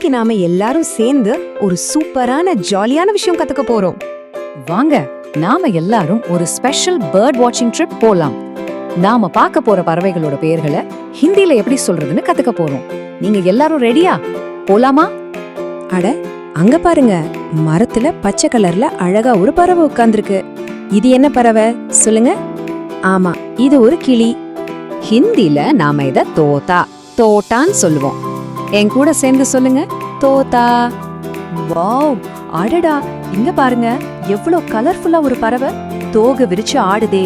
இன்னைக்கு நாம எல்லாரும் சேர்ந்து ஒரு சூப்பரான ஜாலியான விஷயம் கத்துக்க போறோம். வாங்க, நாம எல்லாரும் ஒரு ஸ்பெஷல் பேர்ட் வாட்சிங் ட்ரிப் போலாம். நாம பார்க்க போற பறவைகளோட பெயர்களை ஹிந்தில எப்படி சொல்றதுன்னு கத்துக்க போறோம். நீங்க எல்லாரும் ரெடியா? போலாமா? அட, அங்க பாருங்க, மரத்துல பச்சை கலர்ல அழகா ஒரு பறவை உட்கார்ந்துருக்கு. இது என்ன பறவை சொல்லுங்க? ஆமா, இது ஒரு கிளி. ஹிந்தில நாம இத தோட்டான்னு சொல்லுவோம். என் கூட சேர்ந்து சொல்லுங்க, தோத்தா. வாவ், அடடா, இங்க பாருங்க, எவ்வளவு கலர்ஃபுல்லா ஒரு பறவை தோகை விரிச்சு ஆடுதே.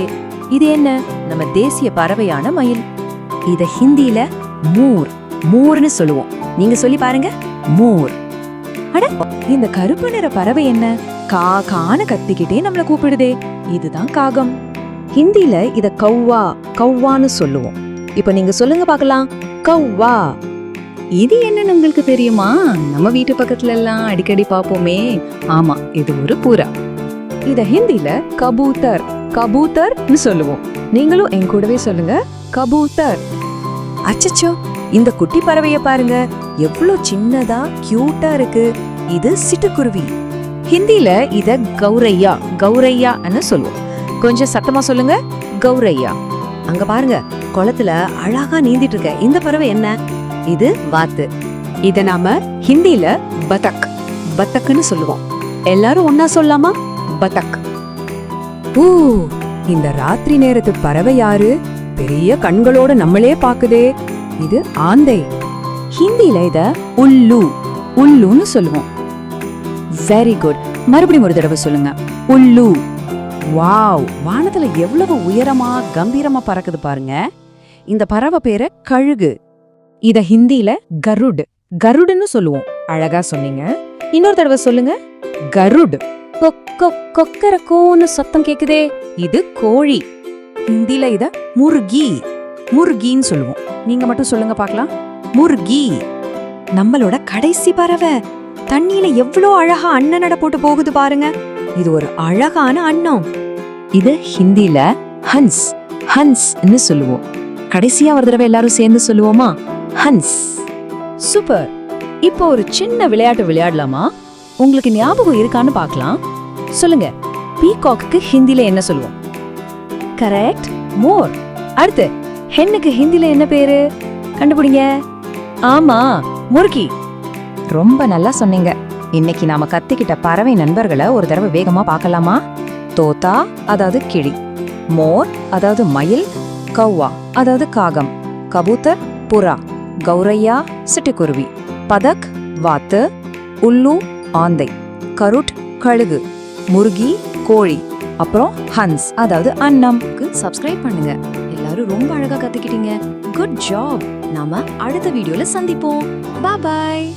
இது என்ன? நம்ம தேசிய பறவையான மயில். இத ஹிந்தில மூர்னு சொல்லுவோம். நீங்க சொல்லி பாருங்க, மூர். அட, இந்த கருப்பு நிற பறவை என்ன? காக்கான்னு கத்திக்கிட்டே நம்மள கூப்பிடுதே. இதுதான் காகம். ஹிந்தில இத கௌவான்னு சொல்லுவோம். இப்ப நீங்க சொல்லுங்க பார்க்கலாம், கௌவா. இது என்னன்னு உங்களுக்கு தெரியுமா? நம்ம வீட்டு பக்கத்துல எல்லாம் அடிக்கடி பாப்போமே. ஆமா, இது ஒரு புறா. இத ஹிந்தில கபூத்தர்னு சொல்லுவோம். நீங்களும் என் கூடவே சொல்லுங்க, கபூத்தர். அச்சச்சோ, இந்த குட்டி பறவைய பாருங்க, எவ்வளவு சின்னதா கியூட்டா இருக்கு. இது சிட்டுக்குருவி. ஹிந்தில இத கௌரையான்னு சொல்லுவோம். கொஞ்சம் சத்தமா சொல்லுங்க, கௌரையா. அங்க பாருங்க, குளத்துல அழகா நீந்திட்டு இருக்க இந்த பறவை என்ன? இது வாத்து. இத நாம ஹிந்தில பத்தக்னு சொல்லுவோம். எல்லாரும் ஒன்னா சொல்லாமா? பத்தக். இந்த ராத்திரி நேரத்து பறவை யாரு? பெரிய கண்களோட நம்மளே பாக்குதே. இது ஆந்தை. ஹிந்தில இத உள்ளுன்னு சொல்லுவோம். Very good. மறுபடியும் ஒரு தடவை சொல்லுங்க, உள்ளு. வாவ், வானத்துல எவ்வளவு உயரமா கம்பீரமா பறக்குது பாருங்க. இந்த பறவை பேரு கழுகு. இத ஹிந்தில கருடுன்னு சொல்லுவோம். அழகா சொன்னீங்க. இன்னொரு தடவை சொல்லுங்க, கருட். கொக்கரக்கோன்னு சத்தம் கேக்குதே, இது கோழி. ஹிந்தில இத முர்கின்னு சொல்லுவோம். நீங்க மட்டும் சொல்லுங்க பார்க்கலாம், முர்கி. நம்மளோட கடைசி பறவை தண்ணியில எவ்வளோ அழகா அண்ணனட போட்டு போகுது பாருங்க. இது ஒரு அழகான அன்னம். இது ஹிந்தில ஹன்ஸ்னு சொல்லுவோம். கடைசியா ஒரு தடவை எல்லாரும் சேர்ந்து சொல்லுவோமா, ஹன்ஸ். சூப்பர். இப்போ ஒரு சின்ன விளையாட்டு விளையாடலாமா? உங்களுக்கு ஞாபகம் இருக்கான்னு பார்க்கலாம். சொல்லுங்க, பீகாக்கு ஹிந்தில என்ன சொல்லுவோம்? கரெக்ட், மோர். அடுத்து, ஹென்னுக்கு ஹிந்தில என்ன பேரு? கண்டுபிடிங்க. ஆமா, முர்கி. ரொம்ப நல்லா சொன்னீங்க. இன்னைக்கு நாம கத்திக்கிட்ட பறவை நண்பர்களை ஒரு தடவை வேகமா பார்க்கலாமா? தோத்தா அதாவது கிளி, மோர் அதாவது மயில், கௌவா அதாவது காகம், கபூத்தர் புறா, கௌரையா சிட்டுக்குருவி, பதக் வாத்து, உள்ளு ஆந்தை, கருட் கழுகு, முர்கி கோழி, அப்புறம் ஹன்ஸ் அதாவது அன்னம்க்கு சப்ஸ்கிரைப் பண்ணுங்க. எல்லாரும் ரொம்ப அழகா கத்துக்கிட்டீங்க. Good job. நாம அடுத்த வீடியோல சந்திப்போம். பாய்.